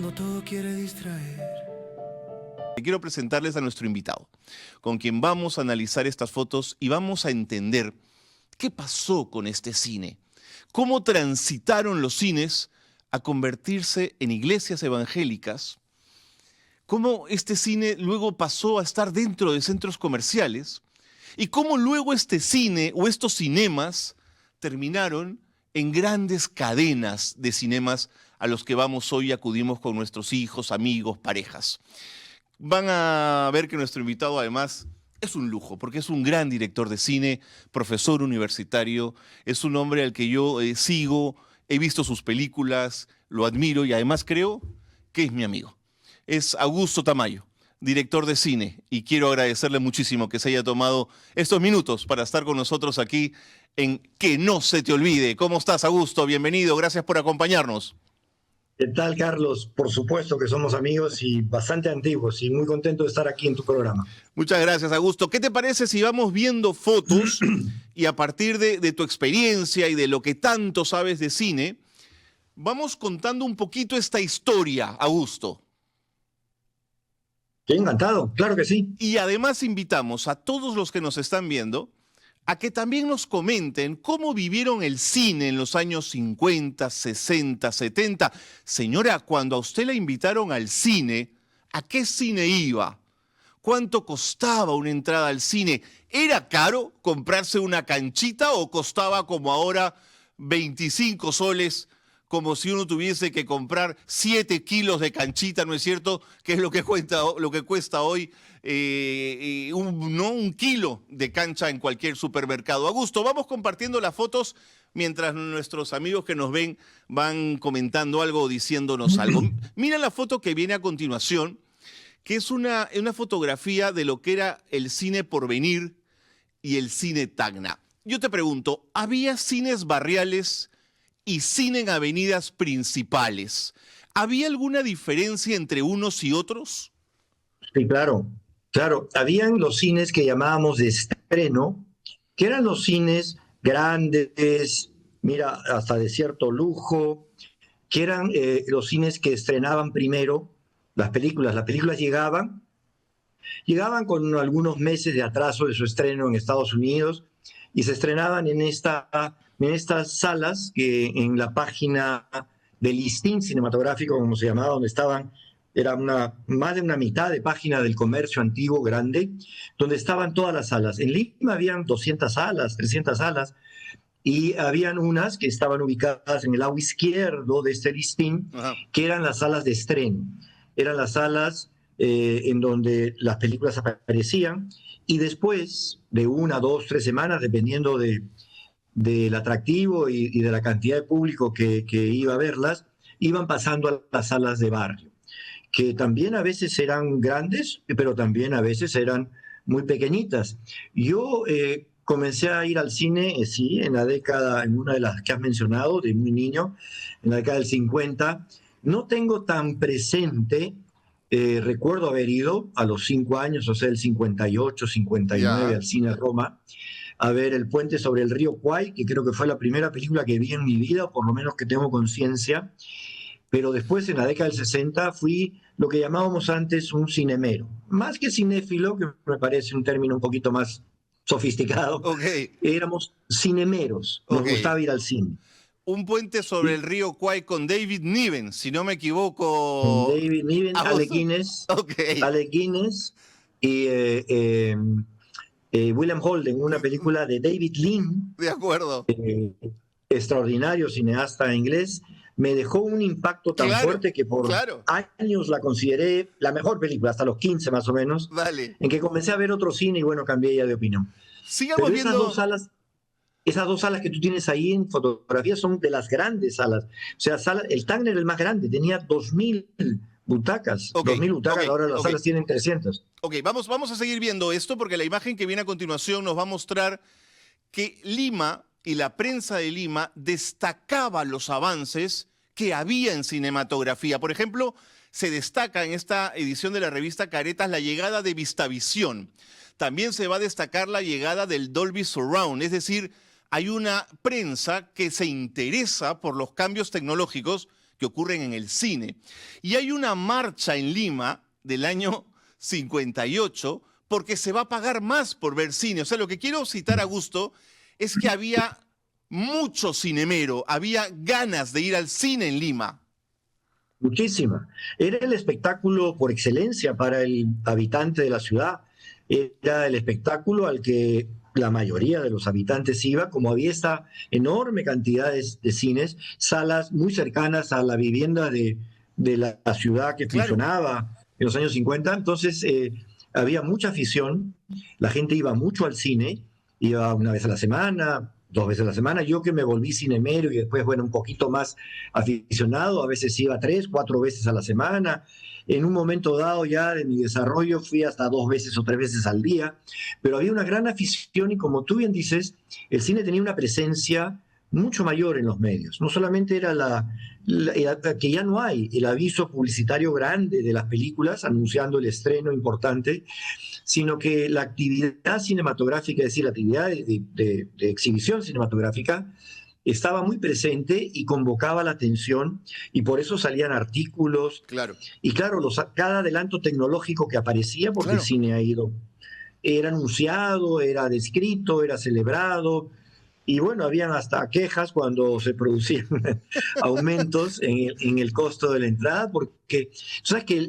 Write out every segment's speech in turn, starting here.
cuando todo quiere distraer. Quiero presentarles a nuestro invitado, con quien vamos a analizar estas fotos y vamos a entender qué pasó con este cine, cómo transitaron los cines a convertirse en iglesias evangélicas, cómo este cine luego pasó a estar dentro de centros comerciales y cómo luego este cine o estos cinemas terminaron en grandes cadenas de cinemas a los que vamos hoy y acudimos con nuestros hijos, amigos, parejas. Van a ver que nuestro invitado además es un lujo, porque es un gran director de cine, profesor universitario, es un hombre al que yo sigo, he visto sus películas, lo admiro y además creo que es mi amigo. Es Augusto Tamayo, director de cine, y quiero agradecerle muchísimo que se haya tomado estos minutos para estar con nosotros aquí en Que no se te olvide. ¿Cómo estás, Augusto? Bienvenido, gracias por acompañarnos. ¿Qué tal, Carlos? Por supuesto que somos amigos y bastante antiguos y muy contento de estar aquí en tu programa. Muchas gracias, Augusto. ¿Qué te parece si vamos viendo fotos y a partir de tu experiencia y de lo que tanto sabes de cine, vamos contando un poquito esta historia, Augusto? Estoy encantado, claro que sí. Y además invitamos a todos los que nos están viendo a que también nos comenten cómo vivieron el cine en los años 50, 60, 70. Señora, cuando a usted la invitaron al cine, ¿a qué cine iba? ¿Cuánto costaba una entrada al cine? ¿Era caro comprarse una canchita o costaba como ahora 25 soles, como si uno tuviese que comprar 7 kilos de canchita, ¿no es cierto? Que es lo que cuesta hoy un kilo de cancha en cualquier supermercado. Augusto, vamos compartiendo las fotos mientras nuestros amigos que nos ven van comentando algo o diciéndonos algo. Mira la foto que viene a continuación, que es una fotografía de lo que era el cine Porvenir y el cine Tacna. Yo te pregunto, ¿había cines barriales y cine en avenidas principales? ¿Había alguna diferencia entre unos y otros? Sí, claro. Claro, habían los cines que llamábamos de estreno, que eran los cines grandes, mira, hasta de cierto lujo, que eran los cines que estrenaban primero las películas. Las películas llegaban con algunos meses de atraso de su estreno en Estados Unidos y se estrenaban en estas salas que en la página del listín cinematográfico, como se llamaba, donde estaban, era más de una mitad de página del comercio antiguo grande, donde estaban todas las salas. En Lima habían 200 salas, 300 salas, y habían unas que estaban ubicadas en el lado izquierdo de este listín, que eran las salas de estreno. Eran las salas en donde las películas aparecían, y después de 1, 2, 3 semanas, dependiendo del atractivo y de la cantidad de público que iba a verlas, iban pasando a las salas de barrio, que también a veces eran grandes, pero también a veces eran muy pequeñitas. Yo comencé a ir al cine, sí, en una de las que has mencionado, de muy niño, en la década del 50. No tengo tan presente, recuerdo haber ido a los 5 años, o sea, el 58, 59, al cine Roma, a ver El puente sobre el río Kwai, que creo que fue la primera película que vi en mi vida, o por lo menos que tengo conciencia. Pero después, en la década del 60, fui lo que llamábamos antes un cinemero. Más que cinéfilo, que me parece un término un poquito más sofisticado, éramos cinemeros, nos gustaba ir al cine. Un puente sobre el río Kwai con David Niven, si no me equivoco. Con David Niven, Alec Guinness y William Holden, una película de David Lean. De acuerdo. Extraordinario cineasta inglés. Me dejó un impacto tan fuerte que por años la consideré la mejor película, hasta los 15 más o menos, en que comencé a ver otro cine y bueno, cambié ya de opinión. Sigamos Pero viendo... esas dos salas que tú tienes ahí en fotografía son de las grandes salas. O sea, el Tacna era el más grande, tenía 2.000 butacas. 2.000 butacas, ahora las salas tienen 300. Ok, vamos a seguir viendo esto porque la imagen que viene a continuación nos va a mostrar que Lima y la prensa de Lima destacaba los avances que había en cinematografía. Por ejemplo, se destaca en esta edición de la revista Caretas la llegada de Vistavisión. También se va a destacar la llegada del Dolby Surround, es decir, hay una prensa que se interesa por los cambios tecnológicos que ocurren en el cine. Y hay una marcha en Lima del año 58 porque se va a pagar más por ver cine. O sea, lo que quiero citar, Augusto, es que había mucho cinemero, había ganas de ir al cine en Lima. Muchísima. Era el espectáculo por excelencia para el habitante de la ciudad. Era el espectáculo al que la mayoría de los habitantes iba, como había esta enorme cantidad de cines, salas muy cercanas a la vivienda de la ciudad que Claro. funcionaba en los años 50. Entonces, había mucha afición, la gente iba mucho al cine, iba una vez a la semana, 2 veces a la semana. Yo que me volví cinemero y después, bueno, un poquito más aficionado, a veces iba 3, 4 veces a la semana. En un momento dado ya de mi desarrollo fui hasta 2 veces o 3 veces al día, pero había una gran afición y como tú bien dices, el cine tenía una presencia mucho mayor en los medios. No solamente era que ya no hay el aviso publicitario grande de las películas anunciando el estreno importante, sino que la actividad cinematográfica, es decir, la actividad de exhibición cinematográfica, estaba muy presente y convocaba la atención, y por eso salían artículos. Claro. Y claro, cada adelanto tecnológico que aparecía, porque Claro. el cine ha ido, era anunciado, era descrito, era celebrado. Y bueno, habían hasta quejas cuando se producían aumentos en el costo de la entrada, porque sabes que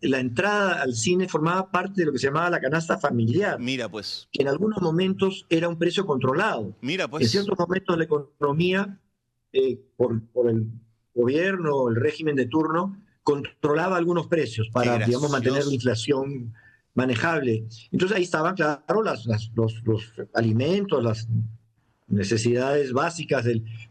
la entrada al cine formaba parte de lo que se llamaba la canasta familiar, Mira pues, que en algunos momentos era un precio controlado. mira En pues. ciertos momentos la economía, por el gobierno, el régimen de turno, controlaba algunos precios Qué para, digamos, mantener la gracioso. inflación manejable. Entonces ahí estaban, claro, los alimentos, las necesidades básicas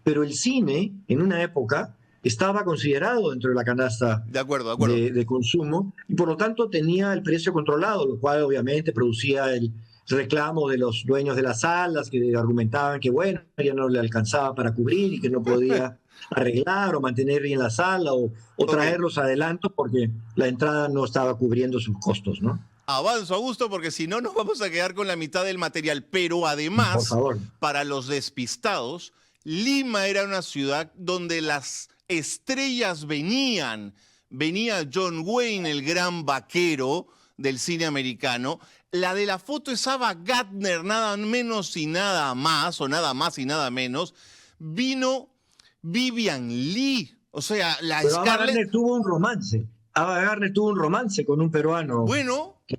pero el cine en una época estaba considerado dentro de la canasta De acuerdo, de acuerdo. de consumo y por lo tanto tenía el precio controlado, lo cual obviamente producía el reclamo de los dueños de las salas que argumentaban que bueno, ya no le alcanzaba para cubrir y que no podía arreglar o mantener bien la sala o Ok. traer los adelantos porque la entrada no estaba cubriendo sus costos, ¿no? Avanzo, Augusto, porque si no nos vamos a quedar con la mitad del material. Pero Por además, favor. para los despistados, Lima era una ciudad donde las estrellas venían. Venía John Wayne, el gran vaquero del cine americano. La de la foto es Ava Gardner, nada menos y nada más, o nada más y nada menos. Vino Vivian Lee, o sea, la Pero Ava Scarlett. Gardner tuvo un romance. Ava Gardner tuvo un romance con un peruano Bueno, que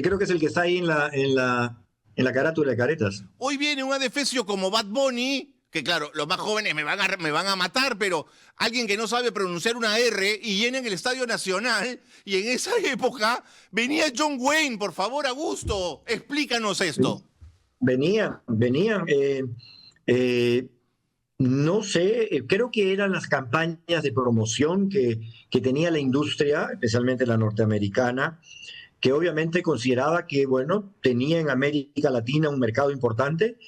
creo que es el que está ahí en la carátula de Caretas. hoy viene un adefesio como Bad Bunny, que claro, los más jóvenes me van a matar, pero alguien que no sabe pronunciar una R y llena en el Estadio Nacional, y en esa época venía John Wayne. Por favor, Augusto, explícanos esto. Venían. No sé, creo que eran las campañas de promoción que tenía la industria, especialmente la norteamericana, que obviamente consideraba que, bueno, tenía en América Latina un mercado importante.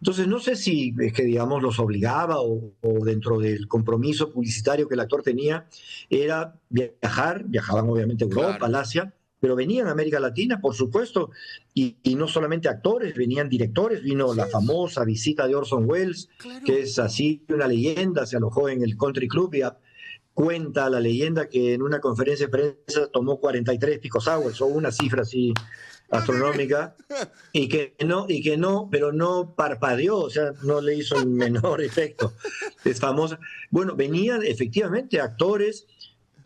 Entonces, no sé si es que, digamos, los obligaba o dentro del compromiso publicitario que el actor tenía, era viajaban obviamente a Europa, Claro. al Asia, pero venían a América Latina, por supuesto, y no solamente actores, venían directores, vino la famosa visita de Orson Welles, Claro. que es así una leyenda, se alojó en el Country Club y cuenta la leyenda que en una conferencia de prensa tomó 43 pisco sours o una cifra así astronómica y que no, pero no parpadeó, o sea, no le hizo el menor efecto. Es famosa. Bueno, venían efectivamente actores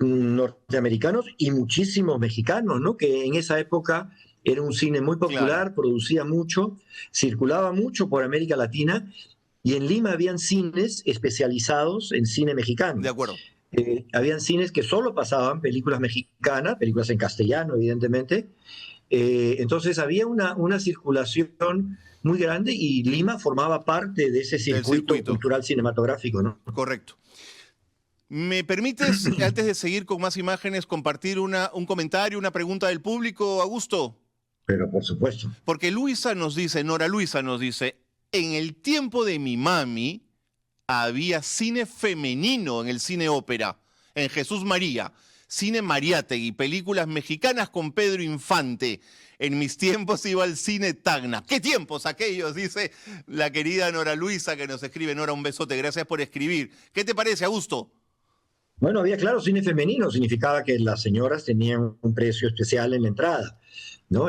norteamericanos y muchísimos mexicanos, ¿no? Que en esa época era un cine muy popular, Claro. producía mucho, circulaba mucho por América Latina y en Lima habían cines especializados en cine mexicano. De acuerdo. Habían cines que solo pasaban películas mexicanas, películas en castellano, evidentemente. Entonces había una circulación muy grande y Lima formaba parte de ese circuito cultural cinematográfico, ¿no? Correcto. ¿Me permites, antes de seguir con más imágenes, compartir un comentario, una pregunta del público, Augusto? Pero por supuesto. Porque Nora Luisa nos dice, en el tiempo de mi mami había cine femenino en el cine ópera, en Jesús María, cine Mariátegui, películas mexicanas con Pedro Infante. En mis tiempos iba al cine Tacna. ¿Qué tiempos aquellos? Dice la querida Nora Luisa que nos escribe. Nora, un besote, gracias por escribir. ¿Qué te parece, Augusto? Bueno, había, claro, cine femenino, significaba que las señoras tenían un precio especial en la entrada, ¿no?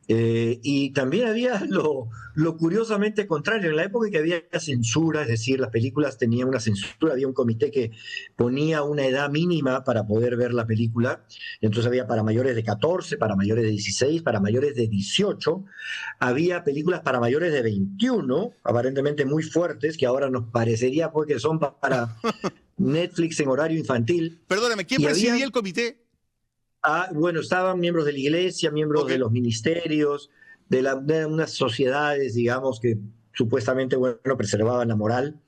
Y también había lo curiosamente contrario, en la época que había censura, es decir, las películas tenían una censura, había un comité que ponía una edad mínima para poder ver la película, entonces había para mayores de 14, para mayores de 16, para mayores de 18, había películas para mayores de 21, aparentemente muy fuertes, que ahora nos parecería pues que son para Netflix en horario infantil. Perdóname, ¿quién Y presidía había, el comité? bueno, estaban miembros de la iglesia, miembros Ok. de los ministerios, de unas sociedades, digamos, que supuestamente, bueno, preservaban la moral.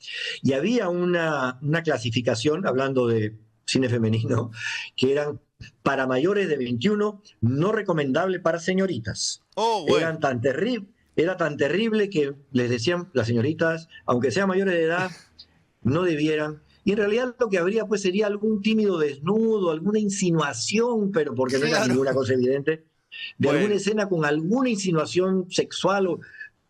Y había una clasificación, hablando de cine femenino, que eran para mayores de 21, no recomendable para señoritas. Oh, bueno. Era tan terrible que les decían las señoritas, aunque sean mayores de edad, no debieran. Y en realidad lo que habría pues sería algún tímido desnudo, alguna insinuación, pero porque no era Claro. ninguna cosa evidente, de alguna Bueno, escena con alguna insinuación sexual,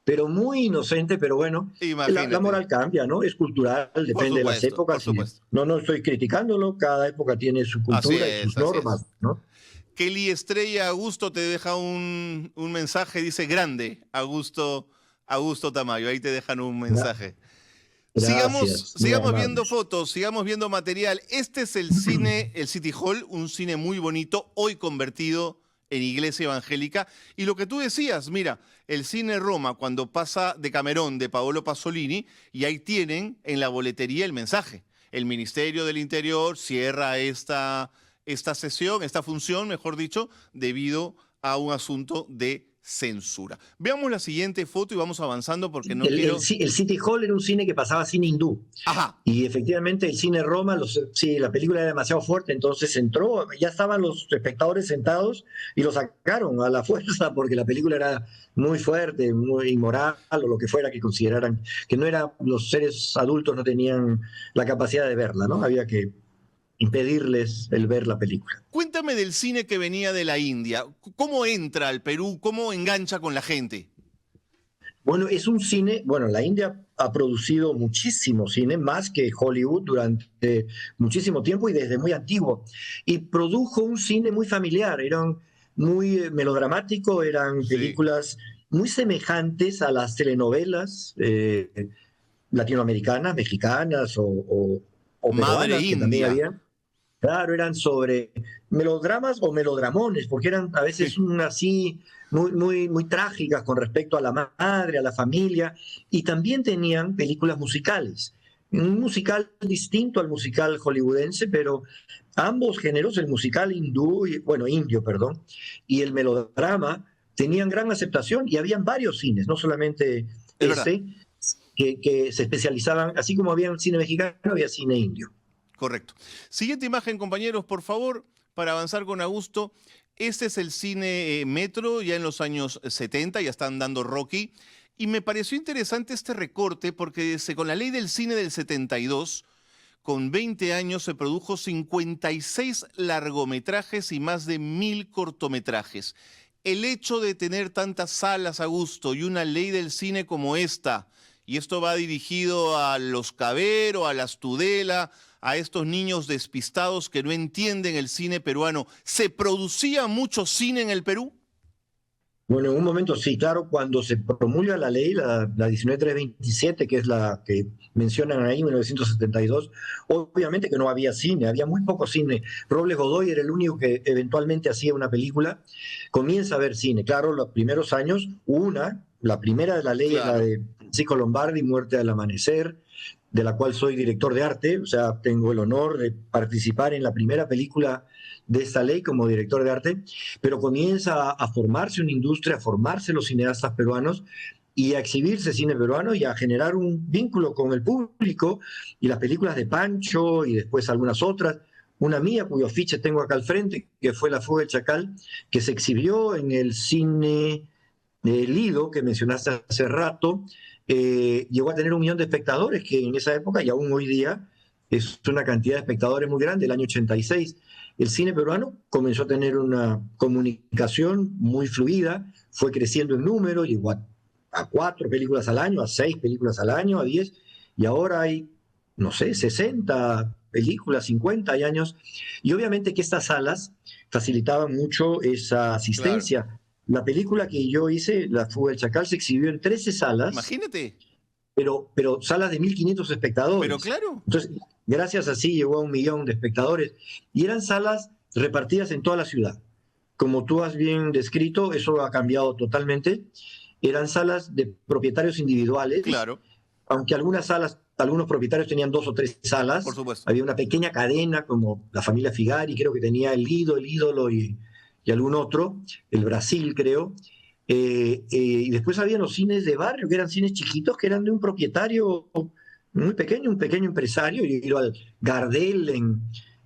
pero muy inocente, pero bueno, la imagínate. moral cambia, ¿no? Es cultural, Por depende de las supuesto, por épocas. Y supuesto. no estoy criticándolo, cada época tiene su Así cultura y sus es, así es. normas, ¿no? Kelly Estrella Augusto te deja un mensaje, dice grande, Augusto Tamayo, ahí te dejan un mensaje. Gracias, muy Sigamos viendo amables. fotos, sigamos viendo material. Este es el cine, el City Hall, un cine muy bonito, hoy convertido en iglesia evangélica. Y lo que tú decías, mira, el cine Roma, cuando pasa de Camerón, de Paolo Pasolini, y ahí tienen en la boletería el mensaje. El Ministerio del Interior cierra esta sesión, esta función, mejor dicho, debido a un asunto de censura. Veamos la siguiente foto y vamos avanzando porque no quiero... El City Hall era un cine que pasaba cine hindú. Ajá. Y efectivamente el cine Roma, sí, la película era demasiado fuerte, entonces entró, ya estaban los espectadores sentados y lo sacaron a la fuerza porque la película era muy fuerte, muy inmoral o lo que fuera que consideraran, que no era, los seres adultos no tenían la capacidad de verla, ¿no? Había que impedirles el ver la película. Cuéntame del cine que venía de la India. ¿Cómo entra al Perú? ¿Cómo engancha con la gente? Bueno, es un cine, bueno, la India ha producido muchísimo cine, más que Hollywood durante muchísimo tiempo y desde muy antiguo. Y produjo un cine muy familiar, eran muy melodramático, eran Sí. películas muy semejantes a las telenovelas latinoamericanas, mexicanas o Madre peruanas que también India. había. Claro, eran sobre melodramas o melodramones, porque eran a veces así muy trágicas con respecto a la madre, a la familia, y también tenían películas musicales. Un musical distinto al musical hollywoodense, pero ambos géneros, el musical hindú, bueno, indio, perdón, y el melodrama, tenían gran aceptación y habían varios cines, no solamente Es verdad. que se especializaban, así como había cine mexicano, había cine indio. Correcto. Siguiente imagen, compañeros, por favor, para avanzar con Augusto. Este es el cine Metro, ya en los años 70, ya están dando Rocky. Y me pareció interesante este recorte porque con la ley del cine del 72, con 20 años se produjo 56 largometrajes y más de 1000 cortometrajes. El hecho de tener tantas salas, Augusto, y una ley del cine como esta, y esto va dirigido a los Cabero, a las Tudela, a estos niños despistados que no entienden el cine peruano. ¿Se producía mucho cine en el Perú? Bueno, en un momento sí, claro, cuando se promulga la ley, la 19327, que es la que mencionan ahí, 1972, obviamente que no había cine, había muy poco cine. Robles Godoy era el único que eventualmente hacía una película. Comienza a haber cine. Claro, los primeros años, la primera de la ley es la Claro. de Francisco Lombardi, Muerte al Amanecer, de la cual soy director de arte, o sea, tengo el honor de participar en la primera película de esta ley como director de arte, pero comienza a formarse una industria, a formarse los cineastas peruanos y a exhibirse cine peruano y a generar un vínculo con el público, y las películas de Pancho y después algunas otras, una mía cuyo afiche tengo acá al frente, que fue La Fuga del Chacal, que se exhibió en el cine de Lido, que mencionaste hace rato, llegó a tener 1 millón de espectadores, que en esa época y aún hoy día es una cantidad de espectadores muy grande, el año 86. El cine peruano comenzó a tener una comunicación muy fluida, fue creciendo en número, llegó a 4 películas al año, a 6 películas al año, a 10, y ahora hay, no sé, 60 película, 50 años, y obviamente que estas salas facilitaban mucho esa Claro. asistencia. La película que yo hice, La fuga del Chacal, se exhibió en 13 salas, Imagínate. pero salas de 1.500 Pero espectadores. claro, Entonces, gracias así llegó a 1 millón de espectadores. Y eran salas repartidas en toda la ciudad. Como tú has bien descrito, eso ha cambiado totalmente. Eran salas de propietarios individuales, claro, aunque algunas salas, algunos propietarios tenían 2 o 3 por salas. supuesto. Había una pequeña cadena como la familia Figari, creo que tenía el Lido, el Ídolo y algún otro, el Brasil creo. Y después había los cines de barrio, que eran cines chiquitos, que eran de un propietario muy pequeño, un pequeño empresario. Yo he ido al Gardel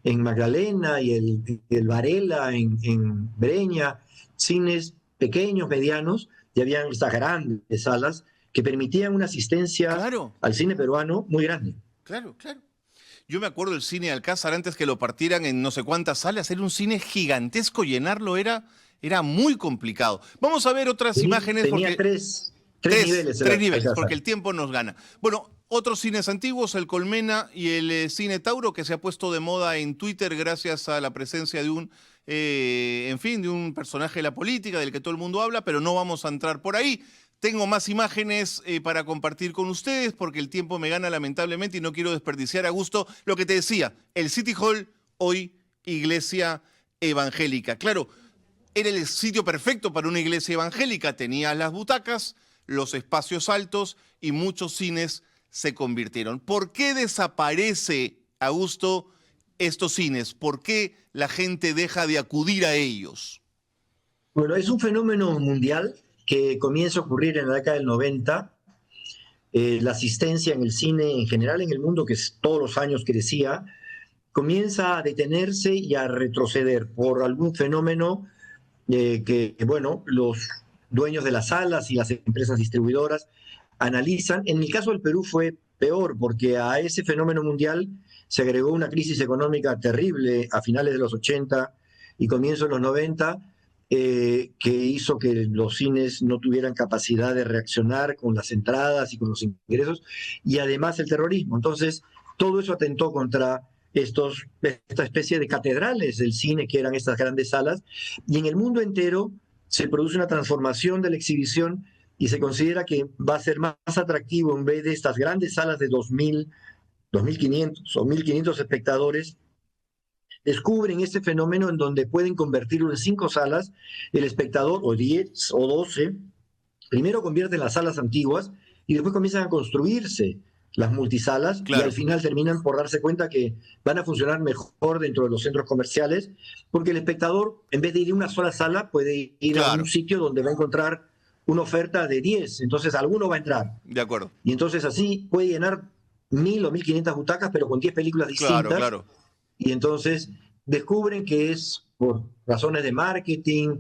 en Magdalena y el Varela en Breña, cines pequeños, medianos, y habían estas grandes salas que permitían una asistencia Claro, al cine peruano muy grande. claro, claro. Yo me acuerdo del cine Alcázar antes que lo partieran en no sé cuántas salas. Era un cine gigantesco, llenarlo era muy complicado. Vamos a ver otras imágenes Tenía porque tres niveles tres el niveles, porque Alcázar. el tiempo nos gana. Bueno, otros cines antiguos, el Colmena y el Cine Tauro, que se ha puesto de moda en Twitter gracias a la presencia de en fin, de un personaje de la política del que todo el mundo habla, pero no vamos a entrar por ahí. Tengo más imágenes para compartir con ustedes porque el tiempo me gana lamentablemente y no quiero desperdiciar a gusto lo que te decía. El City Hall, hoy iglesia evangélica. Claro, era el sitio perfecto para una iglesia evangélica. Tenía las butacas, los espacios altos y muchos cines se convirtieron. ¿Por qué desaparece, Augusto, estos cines? ¿Por qué la gente deja de acudir a ellos? Bueno, es un fenómeno mundial que comienza a ocurrir en la década del 90. La asistencia en el cine en general en el mundo, que todos los años crecía, comienza a detenerse y a retroceder por algún fenómeno bueno, los dueños de las salas y las empresas distribuidoras analizan. En el caso del Perú fue peor, porque a ese fenómeno mundial se agregó una crisis económica terrible a finales de los 80 y comienzos de los 90, que hizo que los cines no tuvieran capacidad de reaccionar con las entradas y con los ingresos, y además el terrorismo. Entonces, todo eso atentó contra esta especie de catedrales del cine que eran estas grandes salas, y en el mundo entero se produce una transformación de la exhibición y se considera que va a ser más atractivo, en vez de estas grandes salas de 2.000, 2.500 o 1.500 espectadores, descubren este fenómeno en donde pueden convertirlo en 5 salas, el espectador, o 10 o 12, primero convierten las salas antiguas y después comienzan a construirse las multisalas, y al Claro, final terminan por darse cuenta que van a funcionar mejor dentro de los centros comerciales, porque el espectador, en vez de ir a una sola sala, puede ir a un claro, sitio donde va a encontrar una oferta de 10, entonces alguno va a entrar. de acuerdo. Y entonces así puede llenar 1.000 o 1.500 butacas, pero con 10 películas Claro, distintas, claro, y entonces descubren que es por razones de marketing,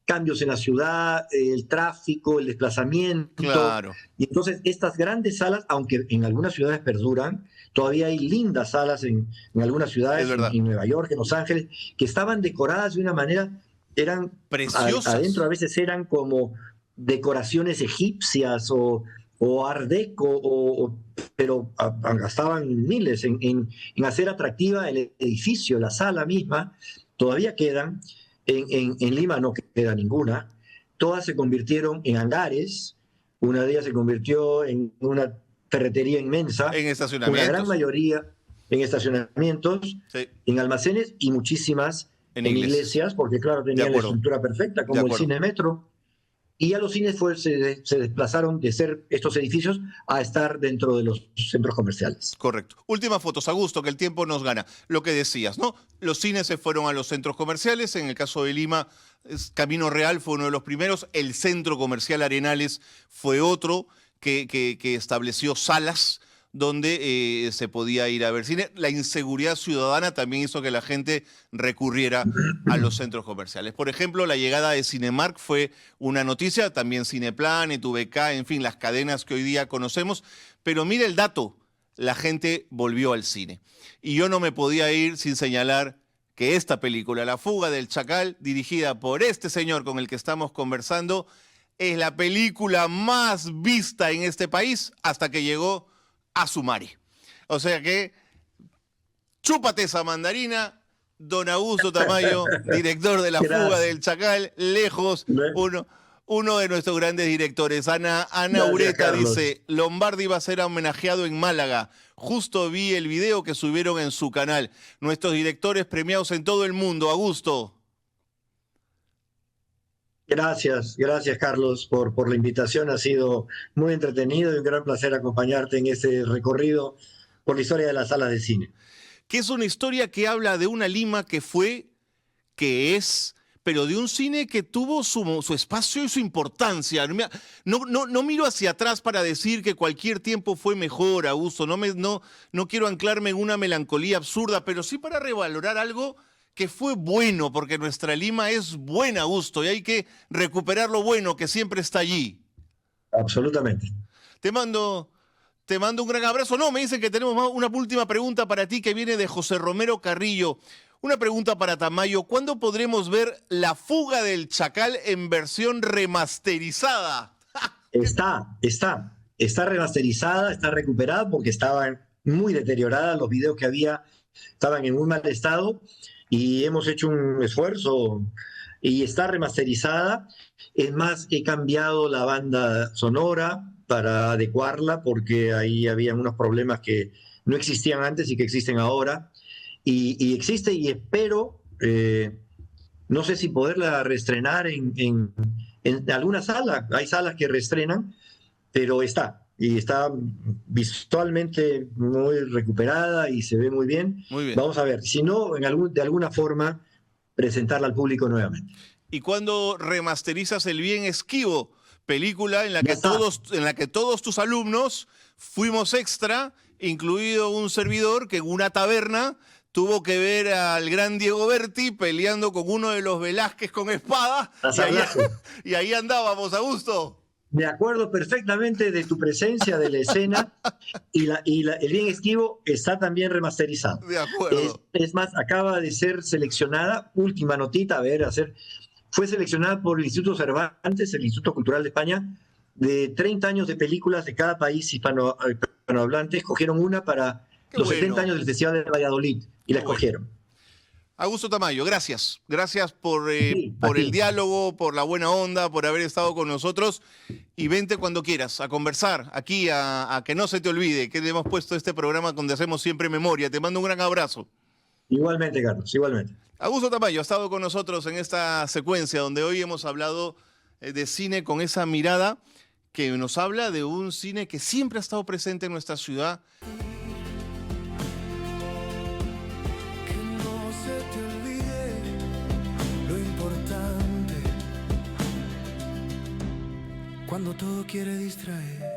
cambios en la ciudad, el tráfico, el desplazamiento. claro. Y entonces estas grandes salas, aunque en algunas ciudades perduran, todavía hay lindas salas en algunas Es ciudades, verdad. en Nueva York, en Los Ángeles, que estaban decoradas de una manera, adentro Preciosas. a veces eran como decoraciones egipcias o art deco, pero gastaban miles en hacer atractiva el edificio, la sala misma. Todavía quedan, en Lima no queda ninguna, todas se convirtieron en hangares, una de ellas se convirtió en una ferretería inmensa, En una gran estacionamientos. mayoría en estacionamientos, Sí, en almacenes y muchísimas en en iglesias. iglesias, porque claro, De tenían la acuerdo, estructura perfecta, de como el acuerdo. cine metro. Y ya los cines se desplazaron de ser estos edificios a estar dentro de los centros comerciales. Correcto. Últimas fotos, Augusto, que el tiempo nos gana. Lo que decías, ¿no? Los cines se fueron a los centros comerciales. En el caso de Lima, Camino Real fue uno de los primeros. El centro comercial Arenales fue otro que estableció salas donde se podía ir a ver cine. La inseguridad ciudadana también hizo que la gente recurriera a los centros comerciales. Por ejemplo, la llegada de Cinemark fue una noticia, también Cineplanet, VK, en fin, las cadenas que hoy día conocemos. Pero mire el dato, la gente volvió al cine. Y yo no me podía ir sin señalar que esta película, La fuga del Chacal, dirigida por este señor con el que estamos conversando, es la película más vista en este país hasta que llegó a Sumari. O sea que Chúpate esa mandarina. Don Augusto Tamayo, director de La Fuga del Chacal, lejos, uno de nuestros grandes directores. Ana Ureta dice, Lombardi va a ser homenajeado en Málaga. Justo vi el video que subieron en su canal. Nuestros directores premiados en todo el mundo. Augusto. Gracias Carlos por la invitación. Ha sido muy entretenido y un gran placer acompañarte en este recorrido por la historia de las salas de cine. Que es una historia que habla de una Lima que fue, que es, pero de un cine que tuvo su espacio y su importancia. No miro hacia atrás para decir que cualquier tiempo fue mejor, Augusto. No quiero anclarme en una melancolía absurda, pero sí para revalorar algo que fue bueno, porque nuestra Lima es buena, Augusto, y hay que recuperar lo bueno que siempre está allí. Absolutamente. Te mando un gran abrazo. No, me dicen que tenemos una última pregunta para ti que viene de José Romero Carrillo. Una pregunta para Tamayo. ¿Cuándo podremos ver La Fuga del Chacal en versión remasterizada? Está remasterizada, está recuperada porque estaban muy deterioradas. Los videos que había estaban en muy mal estado y hemos hecho un esfuerzo y está remasterizada. Es más, he cambiado la banda sonora para adecuarla porque ahí había unos problemas que no existían antes y que existen ahora. Y existe y espero, no sé si poderla reestrenar en alguna sala. Hay salas que reestrenan, pero está visualmente muy recuperada y se ve muy bien. Muy bien. Vamos a ver, si no, de alguna forma presentarla al público nuevamente. ¿Y cuando remasterizas El Bien Esquivo? Película en la que todos tus alumnos fuimos extra, incluido un servidor que en una taberna tuvo que ver al gran Diego Berti peleando con uno de los Velázquez con espada. Y ahí andábamos, Augusto. Me acuerdo perfectamente de tu presencia, de la escena, y El Bien Esquivo está también remasterizado. De acuerdo. Es más, acaba de ser seleccionada, última notita, fue seleccionada por el Instituto Cervantes, el Instituto Cultural de España, de 30 años de películas de cada país hispanohablante. Escogieron una para los 70 años del Festival de Valladolid y la escogieron. Augusto Tamayo, gracias. Gracias por el diálogo, por la buena onda, por haber estado con nosotros. Y vente cuando quieras a conversar aquí, a que no se te olvide que le hemos puesto este programa donde hacemos siempre memoria. Te mando un gran abrazo. Igualmente, Carlos, igualmente. Augusto Tamayo ha estado con nosotros en esta secuencia donde hoy hemos hablado de cine con esa mirada que nos habla de un cine que siempre ha estado presente en nuestra ciudad. Que no se te olvide lo importante cuando todo quiere distraer.